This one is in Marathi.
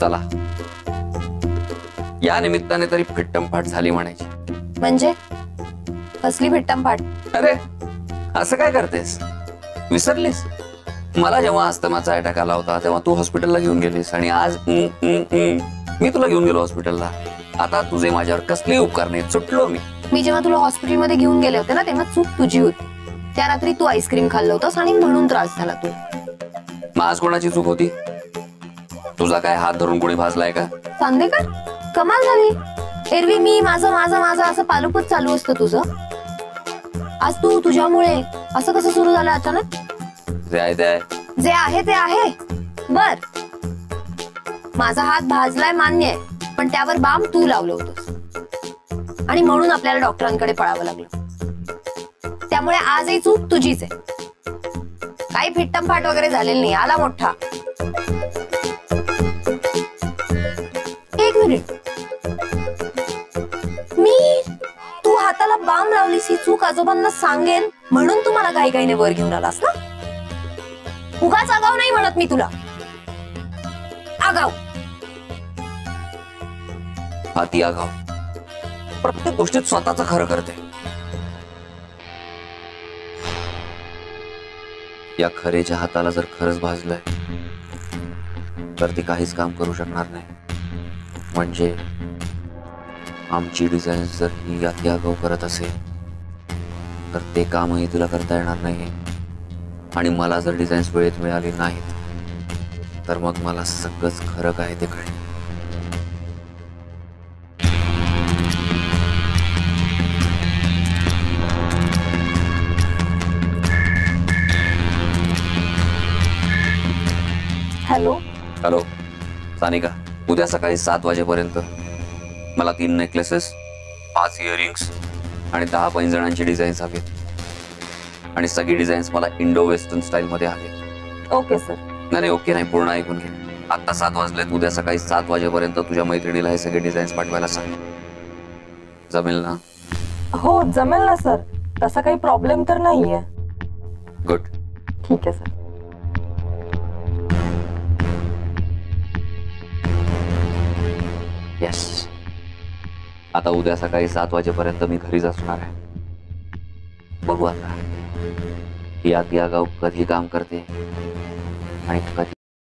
चला, या निमित्ताने तरी फिट्टमफाट झाली म्हणायची. म्हणजे कसली भिट्टमफाट? अरे असं काय करतेस, विसरलीस? मला जेव्हा अस्थमाचा अटॅक आला होता तेव्हा तू हॉस्पिटलला घेऊन गेलीस आणि आज मी तुला घेऊन गेलो हॉस्पिटलला. आता तुझे माझ्यावर कसले उपकार नाही, सुटलो मी जेव्हा तुला हॉस्पिटलमध्ये घेऊन गेले होते ना तेव्हा चूक तुझी होती. त्या रात्री तू आईस्क्रीम खाल्लं होतंस आणि म्हणून त्रास झाला तू. मग आज कोणाची चूक होती? तुझा काय हात धरून कोणी भाजलाय का? चांदेकर, कमाल झाली. एरवी मी माझं माझं माझं असं पालुपच चालू असतं तुझं. आज तू तुझ्यामुळे असं कसं सुरू झालं अचानक? जे आहे ते आहे. बर, माझा हात भाजलाय मान्य आहे, पण त्यावर बाम तू लावलं होतंस आणि म्हणून आपल्याला डॉक्टरांकडे पळावं लागलं. त्यामुळे आजही चूक तुझीच आहे. काही फिट्टमफाट वगैरे झालेली नाही. आला मोठा. एक मिनिट, तू हाताला बाम लावलीस ही चूक आजोबांना सांगेन म्हणून तू मला काही वर घेऊन आलास ना? उगाच आगाव नाही म्हणत मी तुला. आगाव, हाती आगाव, प्रत्येक गोष्टीत स्वतःच खरं करते. या खरेच्या हाताला जर खरंच भाजलंय तर ती काहीच काम करू शकणार नाही. म्हणजे आमची डिझाईन जर ही अति आगाऊ करत असेल तर ते कामही तुला करता येणार नाही. आणि मला जर डिझाईन्स वेळेत मिळाली नाहीत तर मग मला सगळंच खरं काय ते कळेल. हॅलो हॅलो सानिका, उद्या सकाळी 7 वाजेपर्यंत मला 3 नेकलेसेस, 5 इयरिंग्स आणि 10 पैंजणांची डिझाईन्स हवेत. आणि सगळी डिझाईन्स मला इंडो वेस्टर्न स्टाईल मध्ये हवेत. Okay sir. नाही ओके नाही, पूर्ण ऐकून घे. आता 7 वाजलेत. उद्या सकाळी 7 वाजेपर्यंत तुझ्या मैत्रिणीला हे सगळे डिझाईन्स पाठवायला सांग. जमेल ना? हो जमेल ना सर, तसा काही प्रॉब्लेम तर नाहीये. गुड. ठीक आहे सर. येस. आता उद्या सकाळी 7 वाजेपर्यंत मी घरीच असणार आहे. बघू आता ही अति आगाऊ कधी काम करते आणि कधी